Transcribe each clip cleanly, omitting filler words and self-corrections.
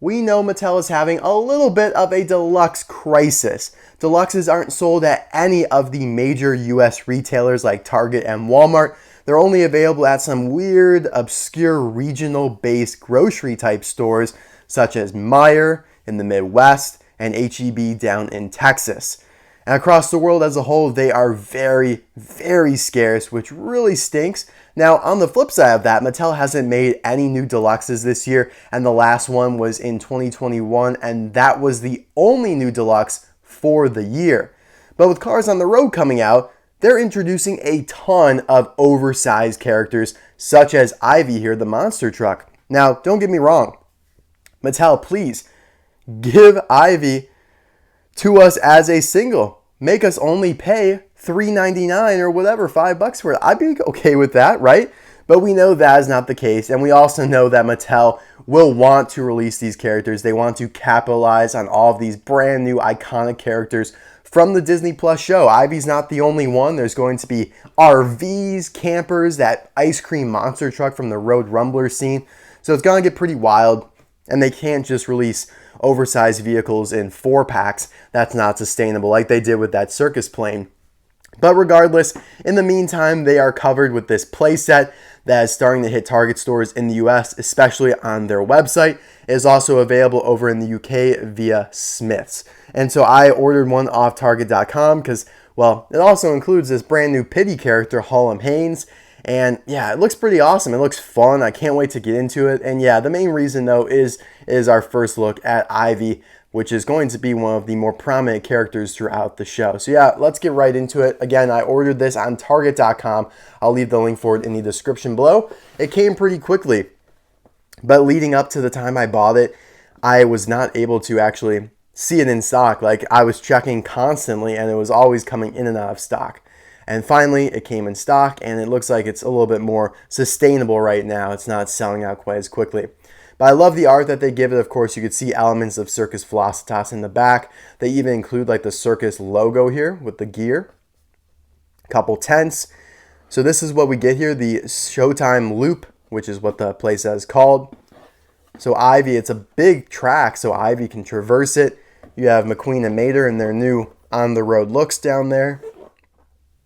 we know Mattel is having a little bit of a deluxe crisis. Deluxes aren't sold at any of the major US retailers like Target and Walmart. They're only available at some weird, obscure, regional-based grocery type stores such as Meijer in the Midwest and H-E-B down in Texas. And across the world as a whole, they are very, very scarce, which really stinks. Now, on the flip side of that, Mattel hasn't made any new deluxes this year, and the last one was in 2021, and that was the only new deluxe for the year. But with Cars on the Road coming out, they're introducing a ton of oversized characters, such as Ivy here, the monster truck. Now, don't get me wrong. Mattel, please, give Ivy to us as a single. Make us only pay $3.99 or whatever, $5 for it. I'd be okay with that, right? But we know that is not the case, and we also know that Mattel will want to release these characters. They want to capitalize on all of these brand new iconic characters from the Disney Plus show. Ivy's not the only one. There's going to be RVs, campers, that ice cream monster truck from the Road Rumbler scene. So it's going to get pretty wild, and they can't just release oversized vehicles in 4-packs. That's not sustainable like they did with that Circus plane. But regardless, in the meantime, they are covered with this playset that is starting to hit Target stores in the US, especially on their website. It is also available over in the UK via Smith's. And so I ordered one off Target.com because, well, it also includes this brand new Pity character, Haynes. And yeah, it looks pretty awesome. It looks fun. I can't wait to get into it. And yeah, the main reason though is our first look at Ivy, which is going to be one of the more prominent characters throughout the show. So yeah, let's get right into it. Again, I ordered this on Target.com. I'll leave the link for it in the description below. It came pretty quickly, but leading up to the time I bought it, I was not able to actually see it in stock. Like, I was checking constantly and it was always coming in and out of stock. And finally, it came in stock, and it looks like it's a little bit more sustainable right now. It's not selling out quite as quickly. But I love the art that they give it. Of course, you could see elements of Circus Velocitas in the back. They even include like the Circus logo here with the gear. A couple tents. So this is what we get here, the Showtime loop, which is what the playset is called. So Ivy, it's a big track, so Ivy can traverse it. You have McQueen and Mater in their new on-the-road looks down there.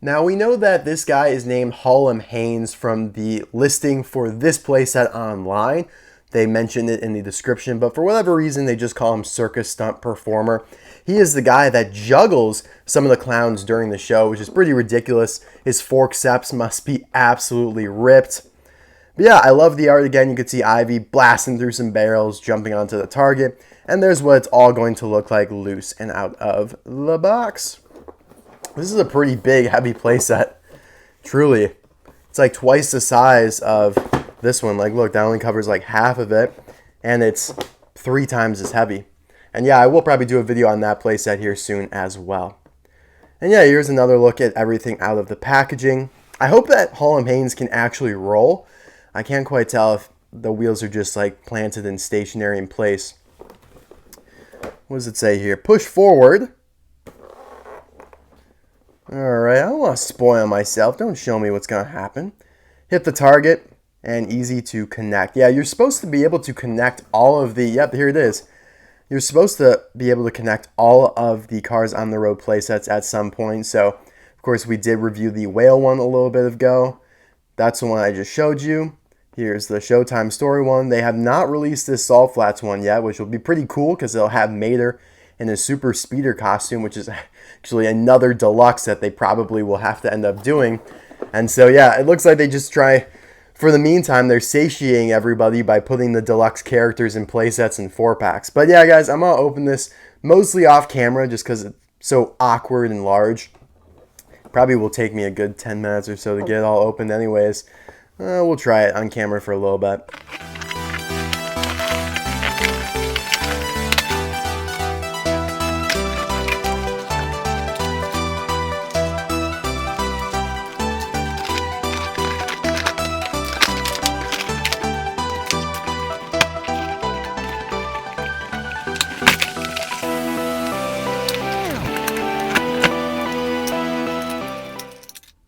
Now we know that this guy is named Haynes from the listing for this playset online. They mentioned it in the description, but for whatever reason, they just call him Circus Stunt Performer. He is the guy that juggles some of the clowns during the show, which is pretty ridiculous. His forceps must be absolutely ripped. But yeah, I love the art. Again, you can see Ivy blasting through some barrels, jumping onto the target, and there's what it's all going to look like loose and out of the box. This is a pretty big, heavy playset. Truly. It's like twice the size of this one. Like, look, that only covers like half of it, and it's 3 times as heavy. And yeah, I will probably do a video on that playset here soon as well. And yeah, here's another look at everything out of the packaging. I hope that Haynes can actually roll. I can't quite tell if the wheels are just like planted and stationary in place. What does it say here? Push forward. Alright, I don't want to spoil myself. Don't show me what's going to happen. Hit the target, and easy to connect. Yeah, you're supposed to be able to connect all of the... Yep, here it is. You're supposed to be able to connect all of the Cars on the Road playsets at some point. So, of course, we did review the whale one a little bit ago. That's the one I just showed you. Here's the Showtime story one. They have not released this Salt Flats one yet, which will be pretty cool because they'll have Mater in a super speeder costume, which is actually another deluxe that they probably will have to end up doing. And so yeah, it looks like they just try, for the meantime, they're satiating everybody by putting the deluxe characters in playsets and 4-packs. But yeah, guys, I'm gonna open this mostly off camera just because it's so awkward and large. Probably will take me a good 10 minutes or so to get it all opened anyways. We'll try it on camera for a little bit.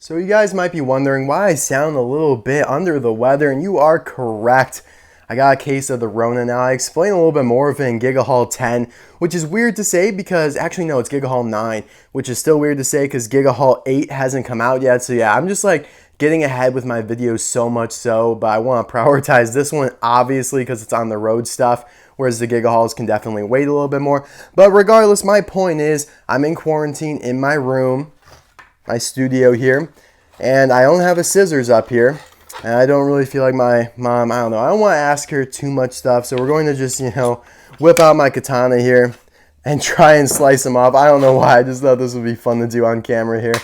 So you guys might be wondering why I sound a little bit under the weather, and you are correct. I got a case of the Rona now. I explain a little bit more of it in Giga Haul 10, which is weird to say because, actually no, it's Giga Haul 9, which is still weird to say because Giga Haul 8 hasn't come out yet. So yeah, I'm just like getting ahead with my videos so much so, but I want to prioritize this one obviously because it's on the road stuff, whereas the Giga Hauls can definitely wait a little bit more. But regardless, my point is I'm in quarantine in my room, my studio here, and I don't have a scissors up here. And I don't really feel like my mom, I don't know, I don't want to ask her too much stuff. So we're going to just, you know, whip out my katana here and try and slice them off. I don't know why. I just thought this would be fun to do on camera here.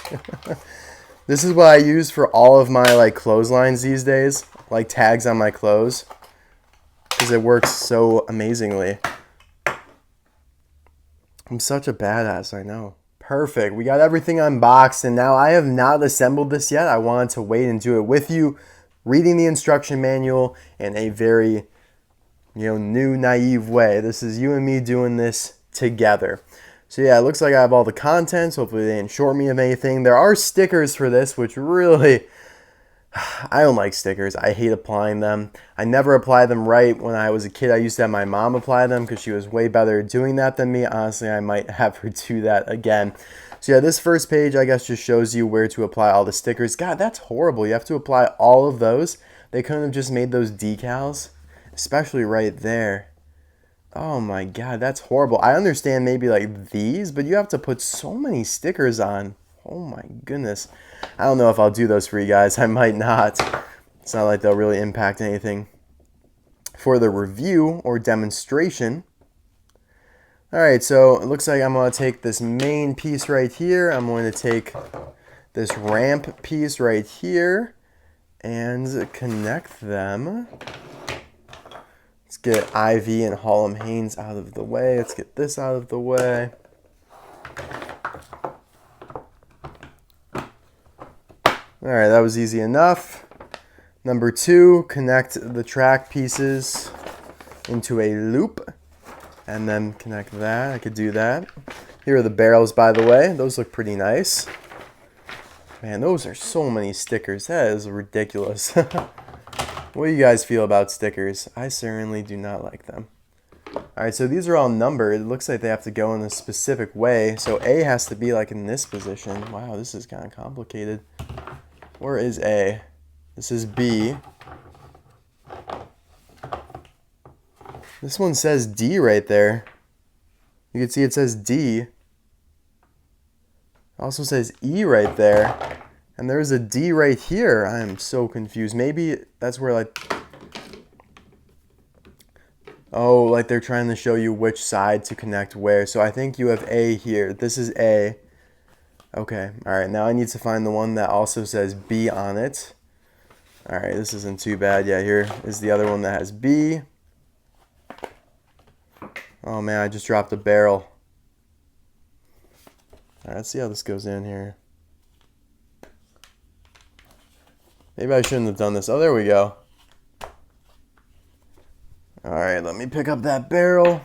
This is what I use for all of my like clotheslines these days, like tags on my clothes, because it works so amazingly. I'm such a badass, I know. Perfect. We got everything unboxed, and now I have not assembled this yet. I wanted to wait and do it with you, reading the instruction manual in a very, new, naive way. This is you and me doing this together. So yeah, it looks like I have all the contents. Hopefully they didn't short me of anything. There are stickers for this, which really, I don't like stickers. I hate applying them. I never applied them right. When I was a kid, I used to have my mom apply them because she was way better at doing that than me. Honestly, I might have her do that again. So yeah, this first page, I guess, just shows you where to apply all the stickers. God, that's horrible. You have to apply all of those. They couldn't have just made those decals, especially right there. Oh my God, that's horrible. I understand maybe like these, but you have to put so many stickers on. Oh my goodness. I don't know if I'll do those for you guys. I might not. It's not like they'll really impact anything for the review or demonstration. Alright, so it looks like I'm going to take this main piece right here. I'm going to take this ramp piece right here and connect them. Let's get Ivy and Haynes out of the way. Let's get this out of the way. Alright, that was easy enough. Number 2, connect the track pieces into a loop. And then connect that. I could do that. Here are the barrels, by the way. Those look pretty nice. Man, those are so many stickers. That is ridiculous. What do you guys feel about stickers? I certainly do not like them. Alright, so these are all numbered. It looks like they have to go in a specific way. So A has to be like in this position. Wow, this is kind of complicated. Where is A? This is B. This one says D right there. You can see it says D. It also says E right there. And there's a D right here. I am so confused. Maybe that's where like... Oh, like they're trying to show you which side to connect where. So I think you have A here. This is A. Okay. Alright, now I need to find the one that also says B on it. Alright, this isn't too bad. Yeah, here is the other one that has B. Oh man, I just dropped a barrel. Alright, let's see how this goes in here. Maybe I shouldn't have done this. Oh, there we go. Alright, let me pick up that barrel.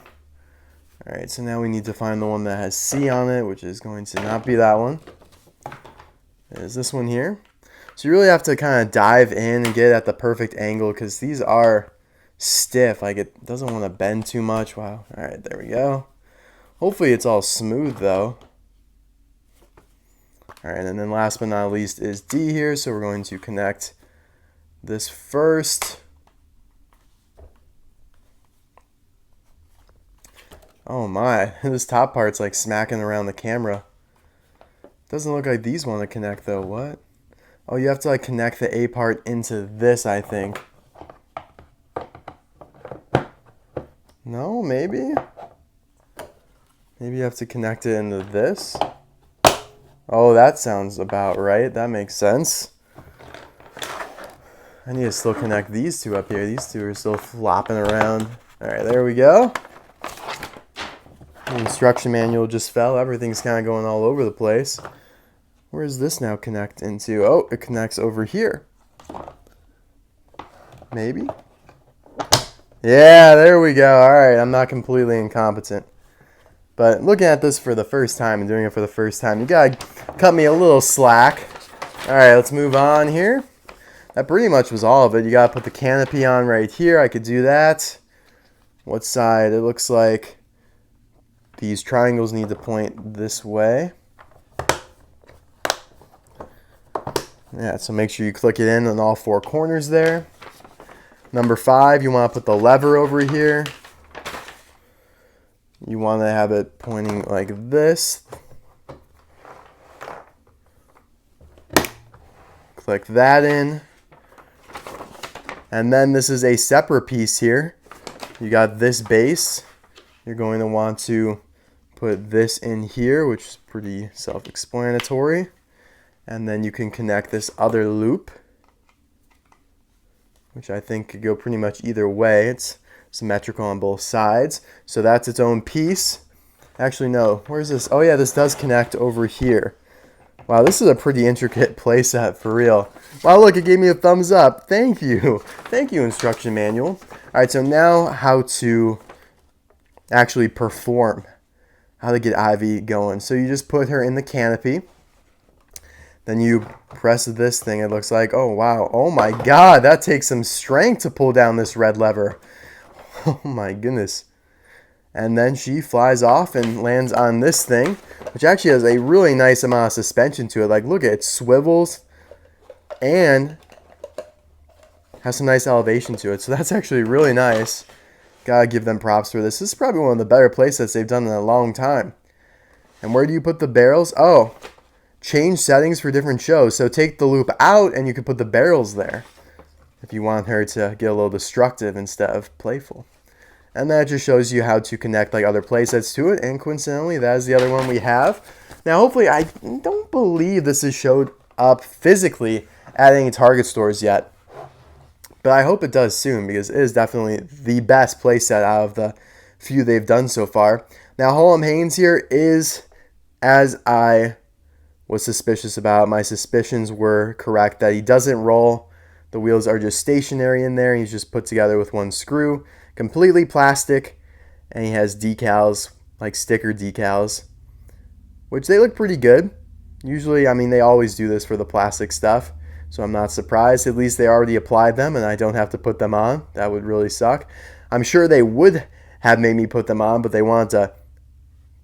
Alright, so now we need to find the one that has C on it, which is going to not be that one. There's this one here. So you really have to kind of dive in and get it at the perfect angle because these are stiff. Like it doesn't want to bend too much. Wow. Alright, there we go. Hopefully it's all smooth though. Alright, and then last but not least is D here. So we're going to connect this first. Oh my, this top part's like smacking around the camera. Doesn't look like these want to connect though. What? Oh, you have to like connect the A part into this, I think. No, maybe? Maybe you have to connect it into this. Oh, that sounds about right. That makes sense. I need to still connect these two up here. These two are still flopping around. Alright, there we go. The instruction manual just fell. Everything's kind of going all over the place. Where does this now connect into? Oh, it connects over here. Maybe? Yeah, there we go. Alright, I'm not completely incompetent. But looking at this for the first time and doing it for the first time, you gotta cut me a little slack. Alright, let's move on here. that pretty much was all of it. You gotta put the canopy on right here. I could do that. What side? It looks like these triangles need to point this way. Yeah, so make sure you click it in on all 4 corners there. Number 5, you want to put the lever over here. You want to have it pointing like this. Click that in. And then this is a separate piece here. You got this base. You're going to want to put this in here, which is pretty self-explanatory. And then you can connect this other loop, which I think could go pretty much either way. It's symmetrical on both sides. So that's its own piece. Actually, no. Where's this? Oh, yeah, this does connect over here. Wow, this is a pretty intricate playset for real. Wow, look, it gave me a thumbs up. Thank you. Thank you, instruction manual. All right, so now how to actually perform, how to get Ivy going. So you just put her in the canopy. Then you press this thing. It looks like, oh, wow. Oh, my God. That takes some strength to pull down this red lever. Oh, my goodness. And then she flies off and lands on this thing, which actually has a really nice amount of suspension to it. Like, look, it swivels and has some nice elevation to it. So that's actually really nice. Gotta give them props for this. This is probably one of the better playsets they've done in a long time. And where do you put the barrels? Oh, change settings for different shows. So take the loop out and you can put the barrels there if you want her to get a little destructive instead of playful. And that just shows you how to connect like other playsets to it. And coincidentally, that is the other one we have. Now, hopefully, I don't believe this has showed up physically at any Target stores yet. But I hope it does soon because it is definitely the best playset out of the few they've done so far. Now, Haynes here is, as I was suspicious about, my suspicions were correct that he doesn't roll. The wheels are just stationary in there. He's just put together with one screw. Completely plastic, and he has decals, like sticker decals, which they look pretty good. Usually, I mean, they always do this for the plastic stuff, so I'm not surprised. At least they already applied them, and I don't have to put them on. That would really suck. I'm sure they would have made me put them on, but they wanted to,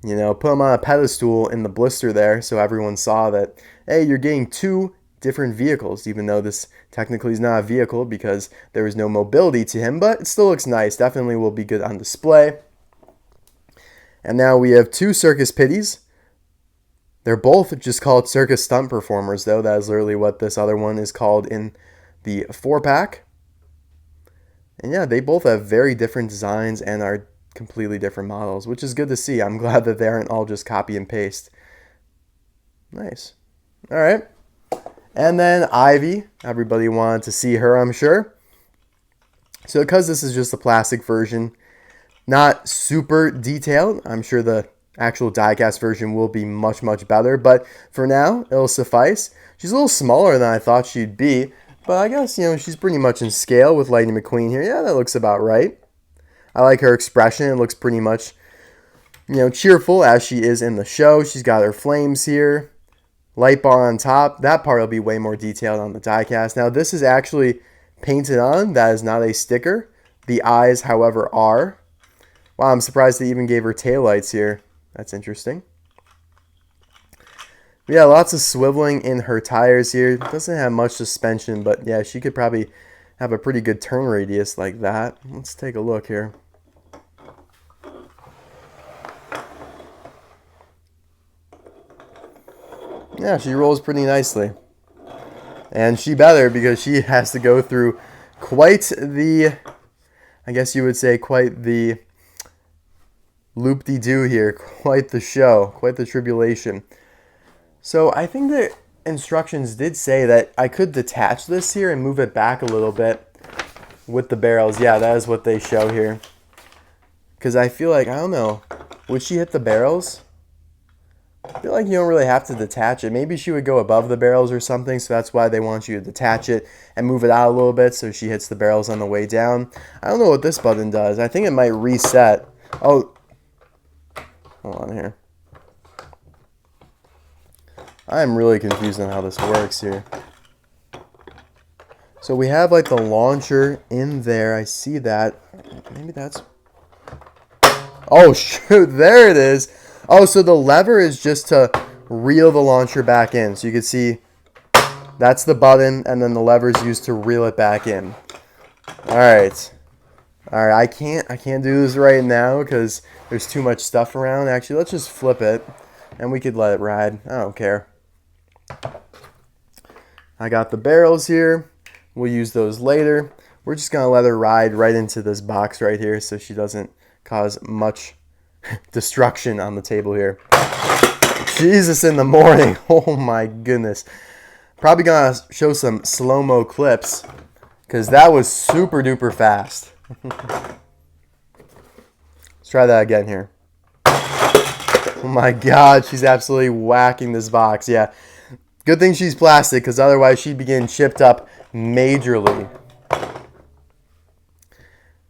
you know, put them on a pedestal in the blister there so everyone saw that, hey, you're getting 2 different vehicles, even though this technically is not a vehicle because there is no mobility to him, but it still looks nice. Definitely will be good on display. And now we have 2 Circus Pitties. They're both just called Circus Stunt Performers, though. That is literally what this other one is called in the 4-pack. And yeah, they both have very different designs and are completely different models, which is good to see. I'm glad that they aren't all just copy and paste. Nice. All right. And then Ivy, everybody wanted to see her, I'm sure. So because this is just a plastic version, not super detailed, I'm sure the actual diecast version will be much, much better. But for now, it'll suffice. She's a little smaller than I thought she'd be. But I guess, you know, she's pretty much in scale with Lightning McQueen here. Yeah, that looks about right. I like her expression. It looks pretty much, you know, cheerful as she is in the show. She's got her flames here. Light bar on top. That part will be way more detailed on the diecast. Now, this is actually painted on. That is not a sticker. The eyes, however, are. Wow, I'm surprised they even gave her taillights here. That's interesting. Yeah, lots of swiveling in her tires here. Doesn't have much suspension, but yeah, she could probably have a pretty good turn radius like that. Let's take a look here. Yeah, she rolls pretty nicely. And she better because she has to go through quite the, I guess you would say, quite the loop-de-doo here. Quite the show. Quite the tribulation. So I think the instructions did say that I could detach this here and move it back a little bit with the barrels. Yeah, that is what they show here. Because I feel like, I don't know, would she hit the barrels? I feel like you don't really have to detach it. Maybe she would go above the barrels or something, so that's why they want you to detach it and move it out a little bit so she hits the barrels on the way down. I don't know what this button does. I think it might reset. Oh, hold on here. I am really confused on how this works here. So we have like the launcher in there. I see that. Maybe that's... Oh, shoot. There it is. Oh, so the lever is just to reel the launcher back in. So you can see that's the button, and then the lever is used to reel it back in. All right. All right, I can't do this right now because there's too much stuff around. Actually, let's just flip it, and we could let it ride. I don't care. I got the barrels here. We'll use those later. We're just going to let her ride right into this box right here so she doesn't cause much destruction on the table here. Jesus in the morning. Oh my goodness. Probably going to show some slow-mo clips because that was super duper fast. Let's try that again here. Oh my God, she's absolutely whacking this box. Yeah, good thing she's plastic because otherwise she'd be getting chipped up majorly.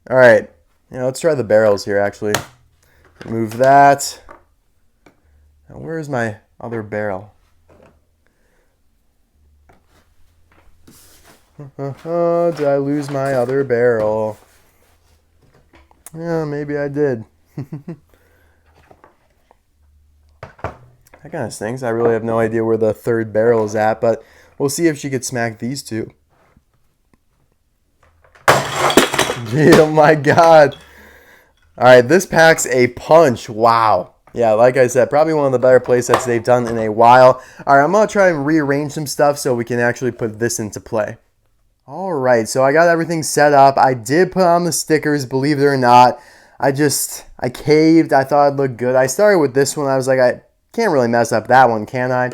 All right, let's try the barrels here actually. Remove that. Now where's my other barrel? Did I lose my other barrel? Yeah, maybe I did. That kind of stinks. I really have no idea where the third barrel is at, but we'll see if she could smack these two. Oh my God. All right, this packs a punch. Wow. Yeah, like I said, probably one of the better playsets they've done in a while. All right, I'm going to try and rearrange some stuff so we can actually put this into play. All right, so I got everything set up. I did put on the stickers, believe it or not. I caved. I thought it'd look good. I started with this one. I was like, I can't really mess up that one, can I?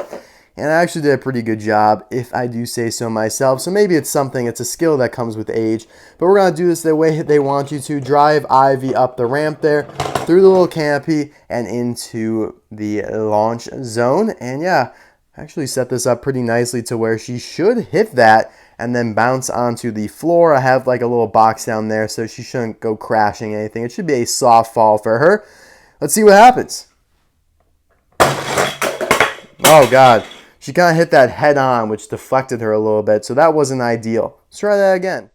And I actually did a pretty good job, if I do say so myself. So maybe it's a skill that comes with age. But we're going to do this the way they want you to. Drive Ivy up the ramp there, through the little canopy, and into the launch zone. And yeah, actually set this up pretty nicely to where she should hit that and then bounce onto the floor. I have like a little box down there, so she shouldn't go crashing anything. It should be a soft fall for her. Let's see what happens. Oh God, she kind of hit that head on, which deflected her a little bit, so that wasn't ideal. Let's try that again.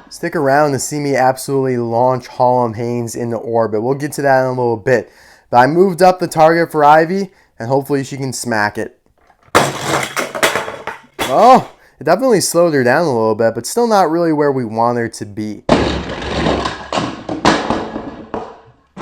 Stick around to see me absolutely launch Haynes into orbit. We'll get to that in a little bit. But I moved up the target for Ivy, and hopefully she can smack it. Oh, it definitely slowed her down a little bit, but still not really where we want her to be.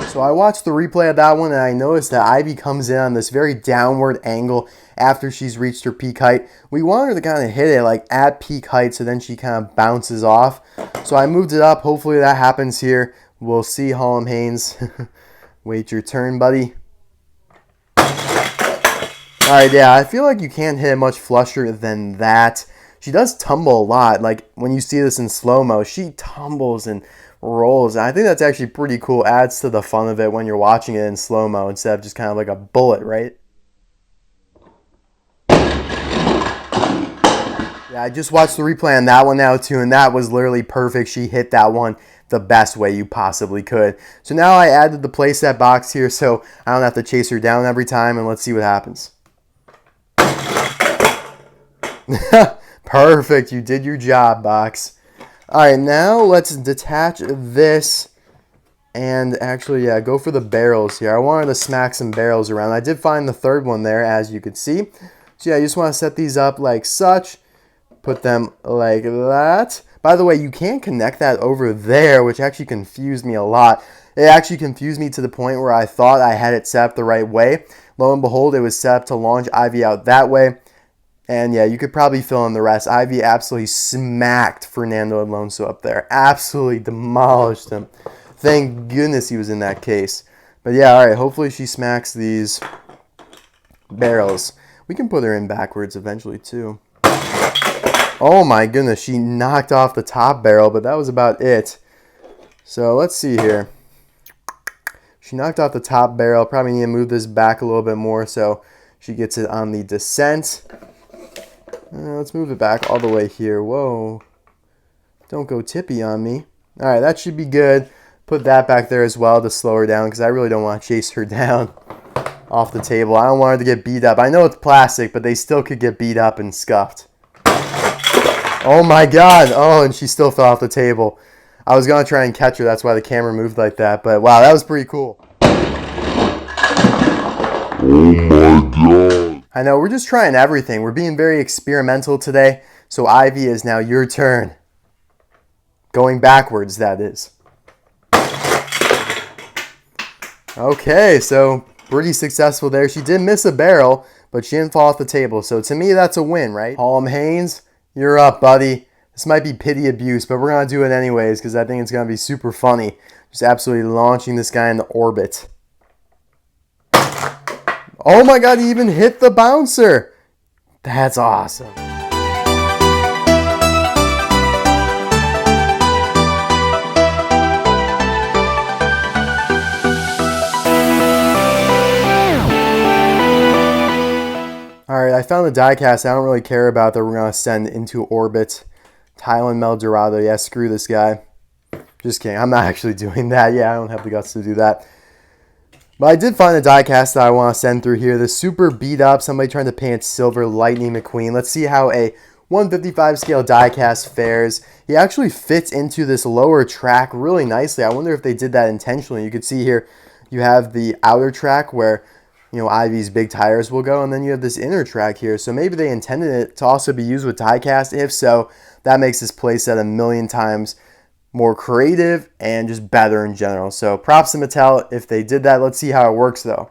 So I watched the replay of that one, and I noticed that Ivy comes in on this very downward angle after she's reached her peak height. We want her to kind of hit it like at peak height, so then she kind of bounces off. So I moved it up. Hopefully that happens here. We'll see, Haynes. Wait your turn, buddy. Alright, yeah, I feel like you can't hit it much flusher than that. She does tumble a lot. Like, when you see this in slow-mo, she tumbles and rolls. And I think that's actually pretty cool. Adds to the fun of it when you're watching it in slow-mo instead of just kind of like a bullet, right? Yeah, I just watched the replay on that one now, too, and that was literally perfect. She hit that one the best way you possibly could. So now I added the playset box here so I don't have to chase her down every time, and let's see what happens. Perfect, you did your job, box. Alright, now let's detach this and actually, yeah, go for the barrels here. I wanted to smack some barrels around. I did find the third one there, as you could see. So yeah, you just want to set these up like such. Put them like that. By the way, you can connect that over there, which actually confused me a lot. It actually confused me to the point where I thought I had it set up the right way. Lo and behold, it was set up to launch Ivy out that way. And yeah, you could probably fill in the rest. Ivy absolutely smacked Fernando Alonso up there. Absolutely demolished him. Thank goodness he was in that case. But yeah, all right, hopefully she smacks these barrels. We can put her in backwards eventually too. Oh my goodness, she knocked off the top barrel, but that was about it. So let's see here. She knocked off the top barrel. Probably need to move this back a little bit more so she gets it on the descent. Let's move it back all the way here. Whoa. Don't go tippy on me. All right, that should be good. Put that back there as well to slow her down because I really don't want to chase her down. off the table. I don't want her to get beat up. I know it's plastic, but they still could get beat up and scuffed. Oh my god. Oh, and she still fell off the table. I was going to try and catch her. That's why the camera moved like that. But wow, that was pretty cool. Oh my god. I know, we're just trying everything. We're being very experimental today. So Ivy, is now your turn. Going backwards, that is. Okay, so pretty successful there. She did miss a barrel, but she didn't fall off the table. So to me, that's a win, right? Haynes, you're up, buddy. This might be pity abuse, but we're going to do it anyways because I think it's going to be super funny. Just absolutely launching this guy into orbit. Oh my god, he even hit the bouncer. That's awesome. Alright, I found the diecast I don't really care about that we're going to send into orbit. Thailand Meldorado. Yeah, screw this guy. Just kidding. I'm not actually doing that. Yeah, I don't have the guts to do that. But I did find a diecast that I want to send through here. The super beat up, somebody trying to paint silver, Lightning McQueen. Let's see how a 155 scale diecast fares. He actually fits into this lower track really nicely. I wonder if they did that intentionally. You can see here you have the outer track where, you know, Ivy's big tires will go, and then you have this inner track here. So maybe they intended it to also be used with diecast. If so, that makes this playset a million times more creative and just better in general. So props to Mattel if they did that. Let's see how it works though.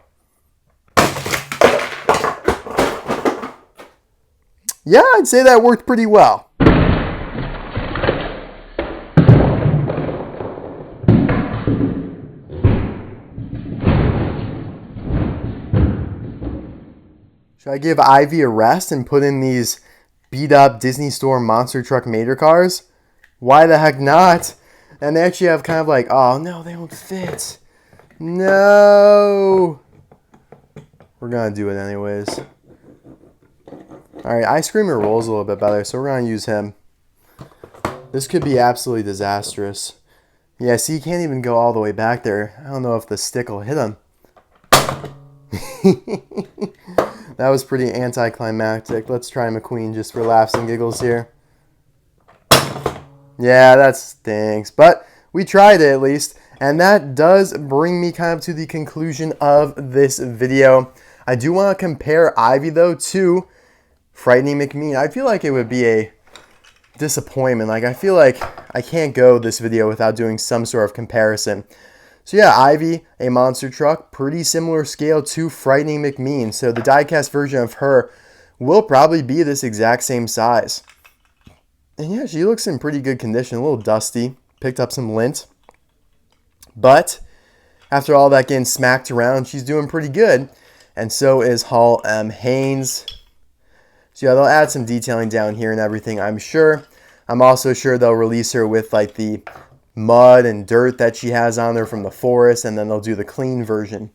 Yeah, I'd say that worked pretty well. Should I give Ivy a rest and put in these beat up Disney Store monster truck mater cars? Why the heck not? And they actually have kind of like, oh no, they don't fit. No. We're going to do it anyways. Alright, Ice Creamer rolls a little bit better, so we're going to use him. This could be absolutely disastrous. Yeah, see, you can't even go all the way back there. I don't know if the stick will hit him. That was pretty anticlimactic. Let's try McQueen just for laughs and giggles here. Yeah, that stinks. But we tried it at least. And that does bring me kind of to the conclusion of this video. I do want to compare Ivy, though, to Frightening McMean. I feel like it would be a disappointment. Like, I feel like I can't go this video without doing some sort of comparison. So yeah, Ivy, a monster truck, pretty similar scale to Frightening McMean. So the diecast version of her will probably be this exact same size. And yeah, she looks in pretty good condition, a little dusty. Picked up some lint. But after all that getting smacked around, she's doing pretty good. And so is Haynes. So yeah, they'll add some detailing down here and everything, I'm sure. I'm also sure they'll release her with like the mud and dirt that she has on there from the forest, and then they'll do the clean version,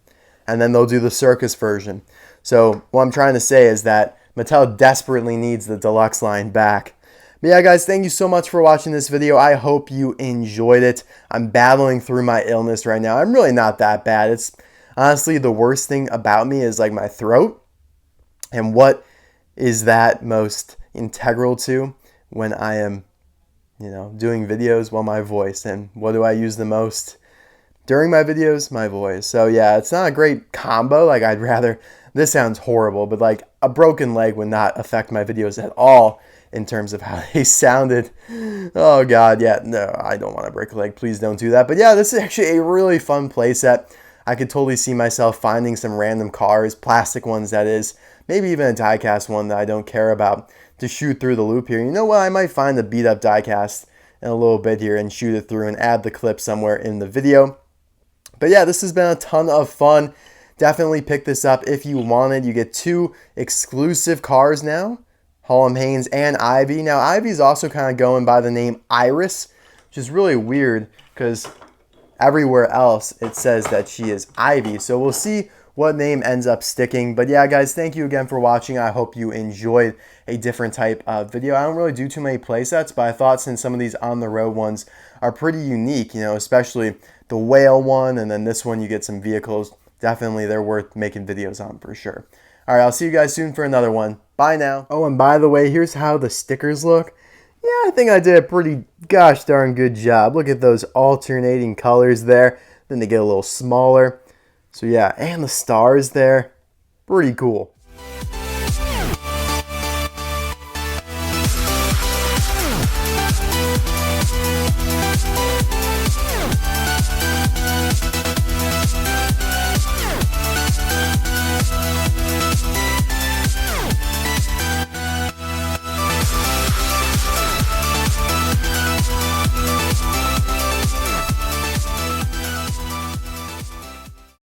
and then they'll do the circus version. So what I'm trying to say is that Mattel desperately needs the deluxe line back. But yeah, guys, thank you so much for watching this video. I hope you enjoyed it. I'm battling through my illness right now. I'm really not that bad. It's honestly the worst thing about me is like my throat. And what is that most integral to when I am, you know, doing videos? Well, my voice. And what do I use the most during my videos? My voice. So yeah, it's not a great combo. Like, I'd rather, this sounds horrible, but like a broken leg would not affect my videos at all in terms of how they sounded. Oh god, yeah, no, I don't want to break a leg. Please don't do that. But yeah, this is actually a really fun playset. I could totally see myself finding some random cars, plastic ones that is, maybe even a diecast one that I don't care about, to shoot through the loop here. You know what, I might find a beat up diecast in a little bit here and shoot it through and add the clip somewhere in the video. But yeah, this has been a ton of fun. Definitely pick this up if you wanted. You get 2 exclusive cars now, Haynes and Ivy. Now, Ivy's also kind of going by the name Iris, which is really weird because everywhere else it says that she is Ivy. So we'll see what name ends up sticking. But yeah, guys, thank you again for watching. I hope you enjoyed a different type of video. I don't really do too many playsets, but I thought since some of these on the road ones are pretty unique, you know, especially the whale one, and then this one you get some vehicles definitely they're worth making videos on for sure. All right, I'll see you guys soon for another one. Bye now. Oh, and by the way, here's how the stickers look. Yeah, I think I did a pretty gosh darn good job. Look at those alternating colors there. Then they get a little smaller. So yeah, and the stars there. Pretty cool.